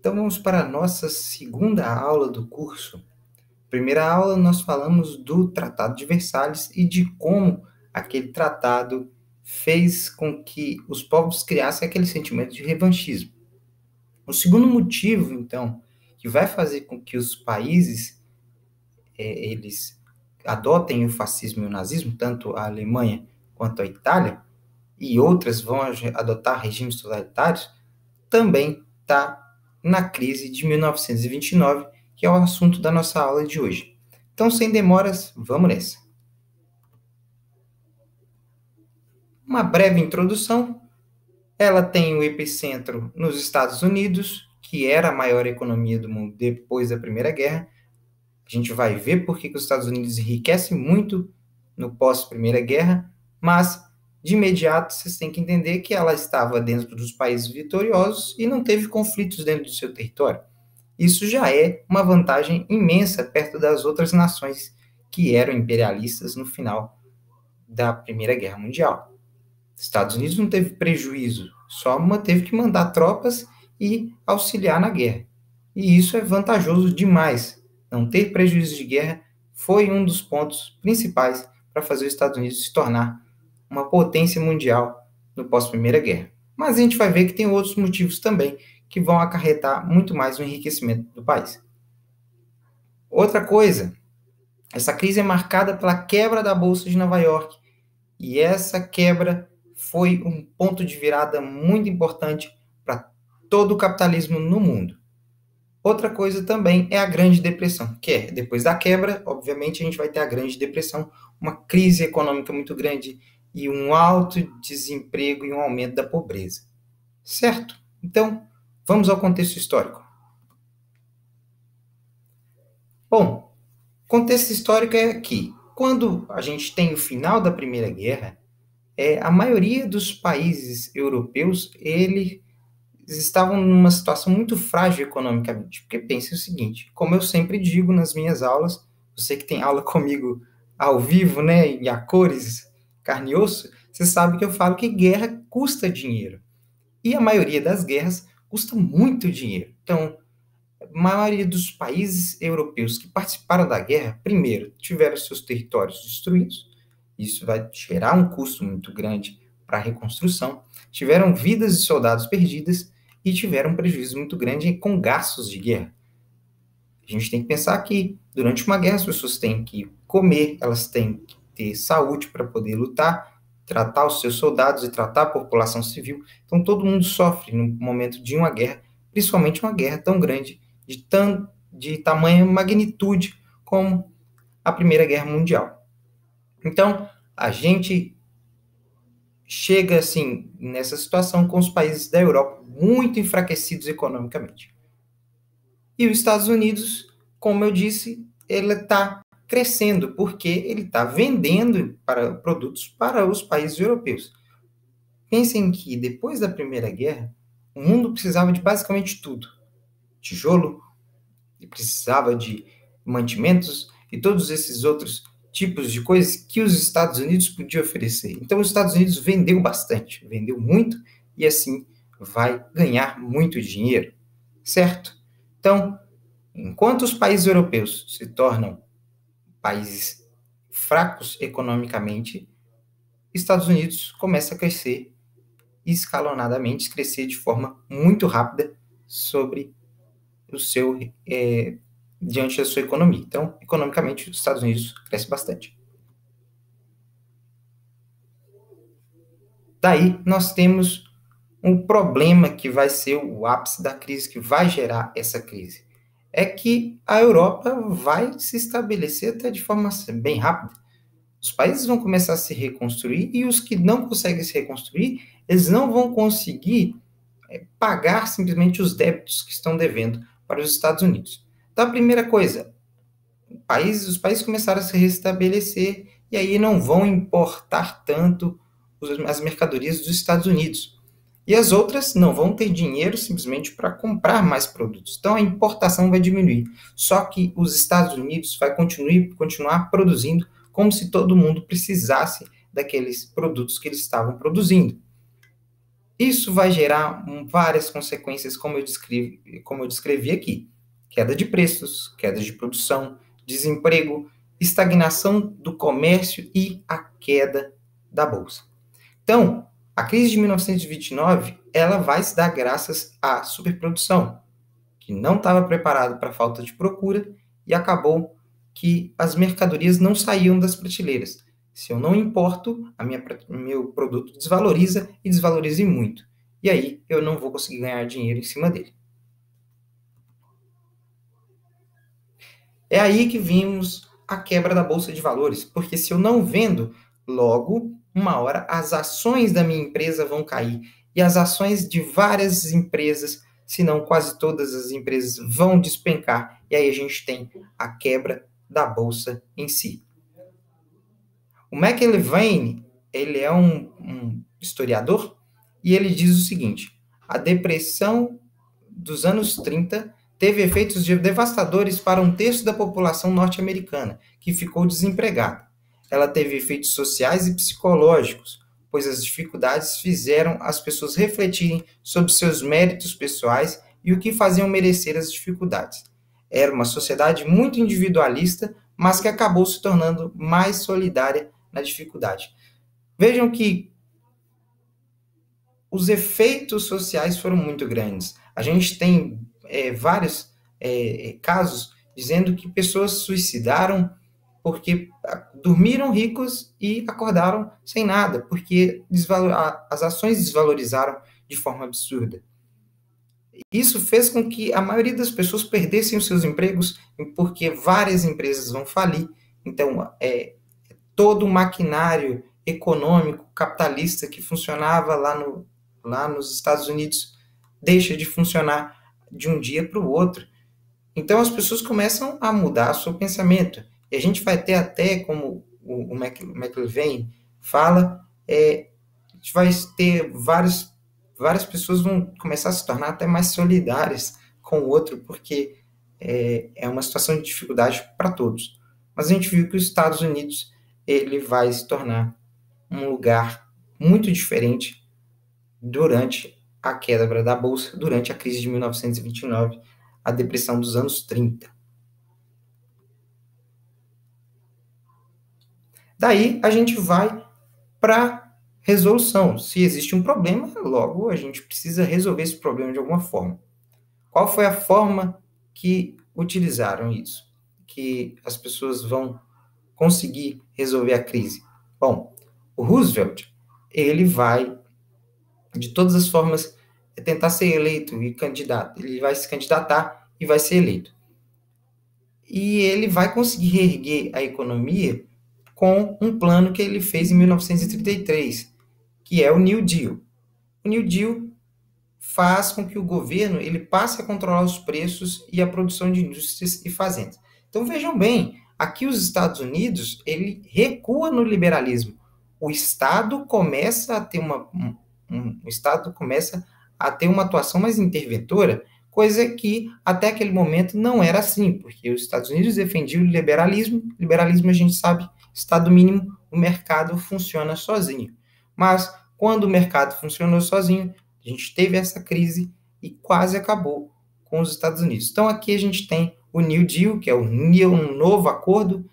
Então vamos para a nossa segunda aula do curso. Primeira aula nós falamos do Tratado de Versalhes e de como aquele tratado fez com que os povos criassem aquele sentimento de revanchismo. O segundo motivo, então, que vai fazer com que os países eles adotem o fascismo e o nazismo, tanto a Alemanha quanto a Itália, e outras vão adotar regimes totalitários, também está na crise de 1929, que é o assunto da nossa aula de hoje. Então, sem demoras, vamos nessa. Uma breve introdução. Ela tem o epicentro nos Estados Unidos, que era a maior economia do mundo depois da Primeira Guerra. A gente vai ver por que os Estados Unidos enriquecem muito no pós-Primeira Guerra, mas de imediato vocês têm que entender que ela estava dentro dos países vitoriosos e não teve conflitos dentro do seu território. Isso já é uma vantagem imensa perto das outras nações que eram imperialistas no final da Primeira Guerra Mundial. Estados Unidos não teve prejuízo, só teve que mandar tropas e auxiliar na guerra. E isso é vantajoso demais. Não ter prejuízo de guerra foi um dos pontos principais para fazer os Estados Unidos se tornar uma potência mundial no pós-Primeira Guerra. Mas a gente vai ver que tem outros motivos também que vão acarretar muito mais no enriquecimento do país. Outra coisa, essa crise é marcada pela quebra da Bolsa de Nova York. E essa quebra foi um ponto de virada muito importante para todo o capitalismo no mundo. Outra coisa também é a Grande Depressão, que é, depois da quebra, obviamente, a gente vai ter a Grande Depressão, uma crise econômica muito grande e um alto desemprego e um aumento da pobreza. Certo? Então, vamos ao contexto histórico. Bom, o contexto histórico é que, quando a gente tem o final da Primeira Guerra, a maioria dos países europeus, eles estavam numa situação muito frágil economicamente. Porque pense o seguinte, como eu sempre digo nas minhas aulas, você que tem aula comigo ao vivo, né, e a cores, carne e osso, você sabe que eu falo que guerra custa dinheiro. E a maioria das guerras custa muito dinheiro. Então, a maioria dos países europeus que participaram da guerra, primeiro, tiveram seus territórios destruídos, isso vai gerar um custo muito grande para a reconstrução, tiveram vidas de soldados perdidas e tiveram um prejuízo muito grande com gastos de guerra. A gente tem que pensar que, durante uma guerra, as pessoas têm que comer, elas têm que ter saúde para poder lutar, tratar os seus soldados e tratar a população civil. Então, todo mundo sofre no momento de uma guerra, principalmente uma guerra tão grande, de tamanha magnitude como a Primeira Guerra Mundial. Então, a gente chega, assim, nessa situação com os países da Europa muito enfraquecidos economicamente. E os Estados Unidos, como eu disse, ele está crescendo, porque ele está vendendo produtos para os países europeus. Pensem que, depois da Primeira Guerra, o mundo precisava de basicamente tudo. Tijolo, precisava de mantimentos e todos esses outros tipos de coisas que os Estados Unidos podiam oferecer. Então, os Estados Unidos vendeu bastante, vendeu muito e assim vai ganhar muito dinheiro, certo? Então, enquanto os países europeus se tornam países fracos economicamente, Estados Unidos começa a crescer escalonadamente, crescer de forma muito rápida sobre o seu diante da sua economia. Então, economicamente, os Estados Unidos cresce bastante. Daí, nós temos um problema que vai ser o ápice da crise, que vai gerar essa crise. É que a Europa vai se estabelecer até de forma bem rápida. Os países vão começar a se reconstruir e os que não conseguem se reconstruir, eles não vão conseguir pagar simplesmente os débitos que estão devendo para os Estados Unidos. Então, a primeira coisa, os países começaram a se restabelecer e aí não vão importar tanto as mercadorias dos Estados Unidos. E as outras não vão ter dinheiro simplesmente para comprar mais produtos. Então a importação vai diminuir. Só que os Estados Unidos vai continuar produzindo como se todo mundo precisasse daqueles produtos que eles estavam produzindo. Isso vai gerar várias consequências, como eu descrevi aqui: queda de preços, queda de produção, desemprego, estagnação do comércio e a queda da bolsa. Então, a crise de 1929 ela vai se dar graças à superprodução, que não estava preparado para a falta de procura e acabou que as mercadorias não saíam das prateleiras. Se eu não importo, meu produto desvaloriza e desvaloriza muito. E aí eu não vou conseguir ganhar dinheiro em cima dele. É aí que vimos a quebra da bolsa de valores, porque se eu não vendo, logo, uma hora, as ações da minha empresa vão cair. E as ações de várias empresas, se não quase todas as empresas, vão despencar. E aí a gente tem a quebra da bolsa em si. O McIlvaine, ele é um historiador, e ele diz o seguinte: a depressão dos anos 30 teve efeitos devastadores para um terço da população norte-americana, que ficou desempregada. Ela teve efeitos sociais e psicológicos, pois as dificuldades fizeram as pessoas refletirem sobre seus méritos pessoais e o que faziam merecer as dificuldades. Era uma sociedade muito individualista, mas que acabou se tornando mais solidária na dificuldade. Vejam que os efeitos sociais foram muito grandes. A gente tem vários casos dizendo que pessoas suicidaram porque dormiram ricos e acordaram sem nada, porque as ações desvalorizaram de forma absurda. Isso fez com que a maioria das pessoas perdessem os seus empregos, porque várias empresas vão falir. Então, todo o maquinário econômico capitalista que funcionava lá nos Estados Unidos deixa de funcionar de um dia para o outro. Então as pessoas começam a mudar o seu pensamento. E a gente vai ter até, como o McIlvaine fala, a gente vai ter várias pessoas vão começar a se tornar até mais solidárias com o outro, porque é uma situação de dificuldade para todos. Mas a gente viu que os Estados Unidos ele vai se tornar um lugar muito diferente durante a queda da bolsa, durante a crise de 1929, a depressão dos anos 30. Daí a gente vai para resolução. Se existe um problema, logo a gente precisa resolver esse problema de alguma forma. Qual foi a forma que utilizaram isso? Que as pessoas vão conseguir resolver a crise? Bom, o Roosevelt, ele vai, de todas as formas, tentar ser eleito e candidato. Ele vai se candidatar e vai ser eleito. E ele vai conseguir reerguer a economia com um plano que ele fez em 1933, que é o New Deal. O New Deal faz com que o governo ele passe a controlar os preços e a produção de indústrias e fazendas. Então vejam bem, aqui os Estados Unidos ele recua no liberalismo. O Estado começa a ter o Estado começa a ter uma atuação mais interventora, coisa que até aquele momento não era assim, porque os Estados Unidos defendiam o liberalismo. Liberalismo a gente sabe, Estado mínimo, o mercado funciona sozinho. Mas quando o mercado funcionou sozinho, a gente teve essa crise e quase acabou com os Estados Unidos. Então aqui a gente tem o New Deal, que é um novo acordo,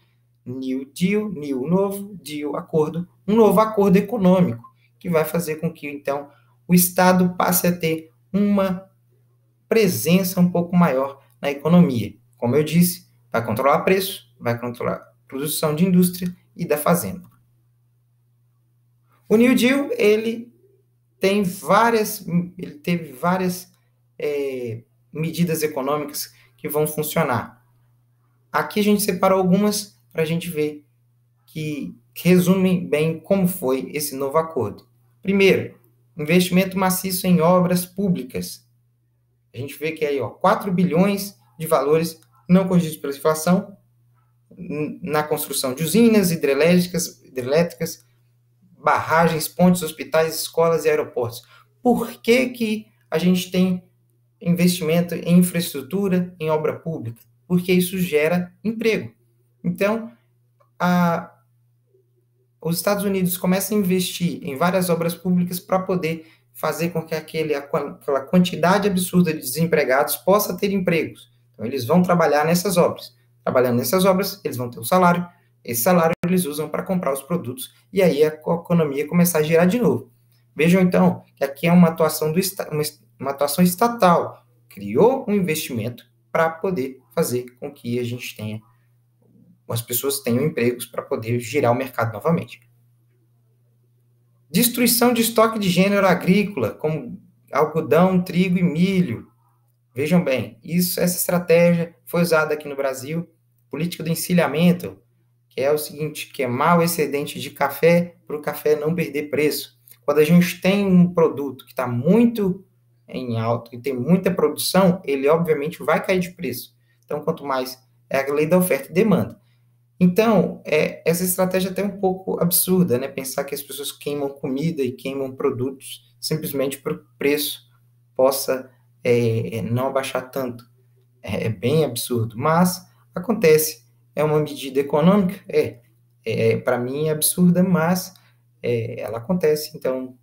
New Deal, New novo, Deal acordo, um novo acordo econômico, que vai fazer com que então o Estado passe a ter uma presença um pouco maior na economia. Como eu disse, vai controlar preço, vai controlar a produção de indústria e da fazenda. O New Deal, ele teve várias medidas econômicas que vão funcionar. Aqui a gente separou algumas para a gente ver que resumem bem como foi esse novo acordo. Primeiro, investimento maciço em obras públicas. A gente vê que aí, 4 bilhões de valores não corrigidos pela inflação na construção de usinas hidrelétricas, barragens, pontes, hospitais, escolas e aeroportos. Por que a gente tem investimento em infraestrutura, em obra pública? Porque isso gera emprego. Então, os Estados Unidos começam a investir em várias obras públicas para poder fazer com que aquela quantidade absurda de desempregados possa ter empregos. Então, eles vão trabalhar nessas obras. Trabalhando nessas obras, eles vão ter um salário. Esse salário eles usam para comprar os produtos e aí a economia começar a girar de novo. Vejam, então, que aqui é uma atuação, uma atuação estatal. Criou um investimento para poder fazer com que a gente tenha, as pessoas tenham empregos para poder girar o mercado novamente. Destruição de estoque de gênero agrícola, como algodão, trigo e milho. Vejam bem, essa estratégia foi usada aqui no Brasil, política do encilhamento, que é o seguinte, queimar o excedente de café para o café não perder preço. Quando a gente tem um produto que está muito em alta e tem muita produção, ele obviamente vai cair de preço. Então, quanto mais é a lei da oferta e demanda. Então, essa estratégia é até um pouco absurda, né? Pensar que as pessoas queimam comida e queimam produtos simplesmente para o preço possa não abaixar tanto. É bem absurdo, mas acontece. É uma medida econômica? Para mim é absurda, mas ela acontece. Então,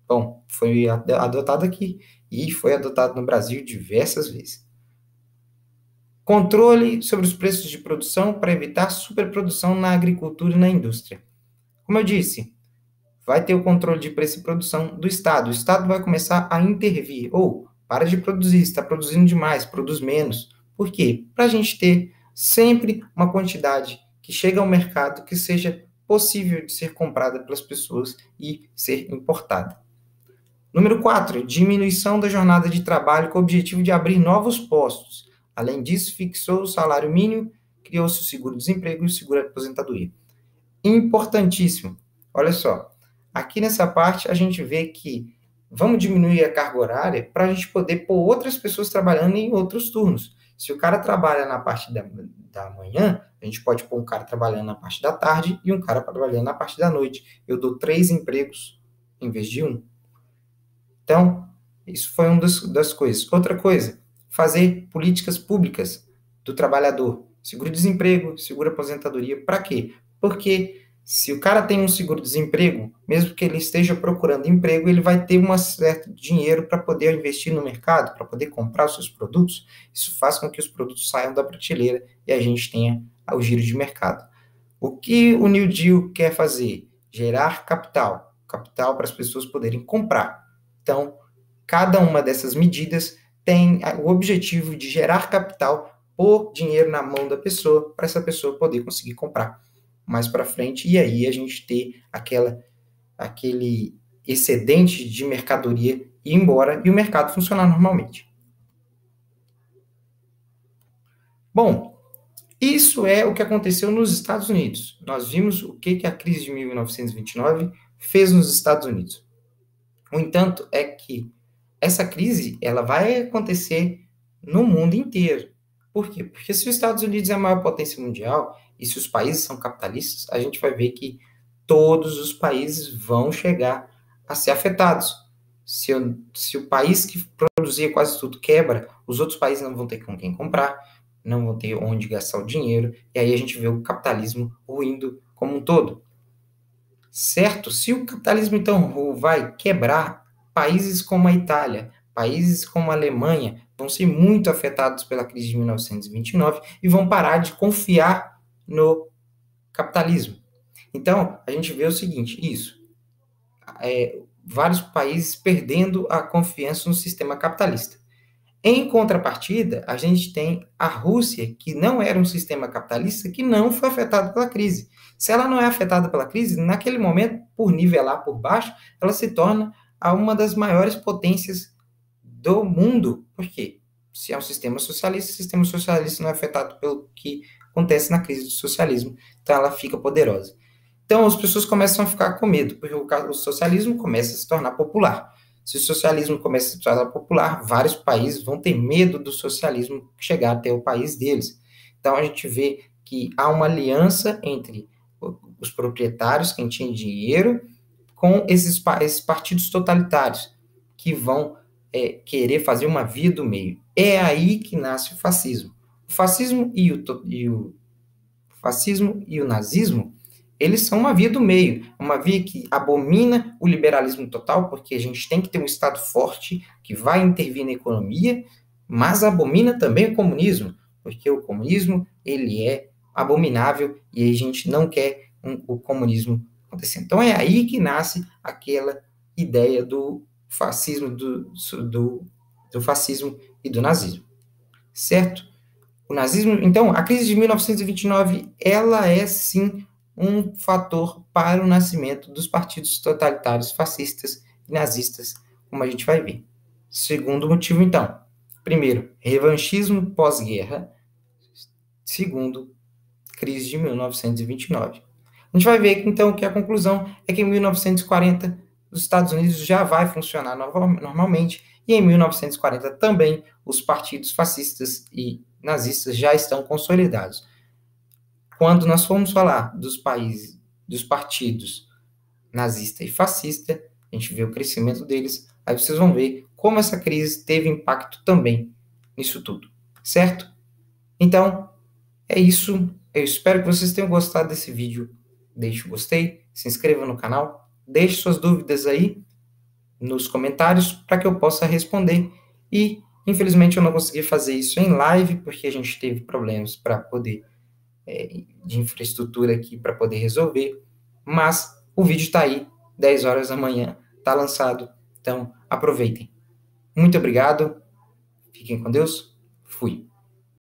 bom, foi adotado aqui e foi adotado no Brasil diversas vezes. Controle sobre os preços de produção para evitar superprodução na agricultura e na indústria. Como eu disse, vai ter o controle de preço e produção do Estado. O Estado vai começar a intervir. Ou, para de produzir, está produzindo demais, produz menos. Por quê? Para a gente ter sempre uma quantidade que chega ao mercado que seja possível de ser comprada pelas pessoas e ser importada. Número 4, diminuição da jornada de trabalho com o objetivo de abrir novos postos. Além disso, fixou o salário mínimo, criou-se o seguro-desemprego e o seguro-aposentadoria. Importantíssimo. Olha só, aqui nessa parte a gente vê que vamos diminuir a carga horária para a gente poder pôr outras pessoas trabalhando em outros turnos. Se o cara trabalha na parte da manhã, a gente pode pôr um cara trabalhando na parte da tarde e um cara trabalhando na parte da noite. Eu dou 3 empregos em vez de 1. Então, isso foi uma das coisas. Outra coisa, fazer políticas públicas do trabalhador. Seguro-desemprego, seguro-aposentadoria. Para quê? Porque se o cara tem um seguro-desemprego, mesmo que ele esteja procurando emprego, ele vai ter um certo dinheiro para poder investir no mercado, para poder comprar os seus produtos. Isso faz com que os produtos saiam da prateleira e a gente tenha o giro de mercado. O que o New Deal quer fazer? Gerar capital. Capital para as pessoas poderem comprar. Então, cada uma dessas medidas tem o objetivo de gerar capital, pôr dinheiro na mão da pessoa, para essa pessoa poder conseguir comprar mais para frente, e aí a gente ter aquele excedente de mercadoria ir embora e o mercado funcionar normalmente. Bom, isso é o que aconteceu nos Estados Unidos. Nós vimos o que a crise de 1929 fez nos Estados Unidos. No entanto, é que essa crise ela vai acontecer no mundo inteiro. Por quê? Porque se os Estados Unidos é a maior potência mundial e se os países são capitalistas, a gente vai ver que todos os países vão chegar a ser afetados. Se o país que produzia quase tudo quebra, os outros países não vão ter com quem comprar, não vão ter onde gastar o dinheiro, e aí a gente vê o capitalismo ruindo como um todo. Certo? Se o capitalismo, então, vai quebrar, países como a Itália, países como a Alemanha vão ser muito afetados pela crise de 1929 e vão parar de confiar no capitalismo. Então, a gente vê o seguinte, vários países perdendo a confiança no sistema capitalista. Em contrapartida, a gente tem a Rússia, que não era um sistema capitalista, que não foi afetado pela crise. Se ela não é afetada pela crise, naquele momento, por nivelar por baixo, ela se torna uma das maiores potências do mundo. Por quê? Se é um sistema socialista, o sistema socialista não é afetado pelo que acontece na crise do socialismo. Então, ela fica poderosa. Então, as pessoas começam a ficar com medo, porque o socialismo começa a se tornar popular. Se o socialismo começa a se tornar popular, vários países vão ter medo do socialismo chegar até o país deles. Então, a gente vê que há uma aliança entre os proprietários, quem tinha dinheiro, com esses partidos totalitários, que vão querer fazer uma via do meio. É aí que nasce o fascismo. O fascismo e o nazismo, eles são uma via do meio, uma via que abomina o liberalismo total, porque a gente tem que ter um Estado forte que vai intervir na economia, mas abomina também o comunismo, porque o comunismo ele é abominável e a gente não quer o comunismo acontecendo. Então é aí que nasce aquela ideia do fascismo, do fascismo e do nazismo, certo? O nazismo, então, a crise de 1929, ela é sim um fator para o nascimento dos partidos totalitários fascistas e nazistas, como a gente vai ver. Segundo motivo, então, primeiro, revanchismo pós-guerra. Segundo, crise de 1929. A gente vai ver, então, que a conclusão é que em 1940 os Estados Unidos já vai funcionar normalmente e em 1940 também os partidos fascistas e nazistas já estão consolidados. Quando nós formos falar dos países, dos partidos nazista e fascista, a gente vê o crescimento deles, aí vocês vão ver como essa crise teve impacto também nisso tudo, certo? Então, é isso. Eu espero que vocês tenham gostado desse vídeo. Deixe o gostei, se inscreva no canal, deixe suas dúvidas aí nos comentários para que eu possa responder. E, infelizmente, eu não consegui fazer isso em live, porque a gente teve problemas para poder, de infraestrutura aqui para poder resolver. Mas o vídeo está aí, 10 horas da manhã, está lançado. Então, aproveitem. Muito obrigado, fiquem com Deus, fui.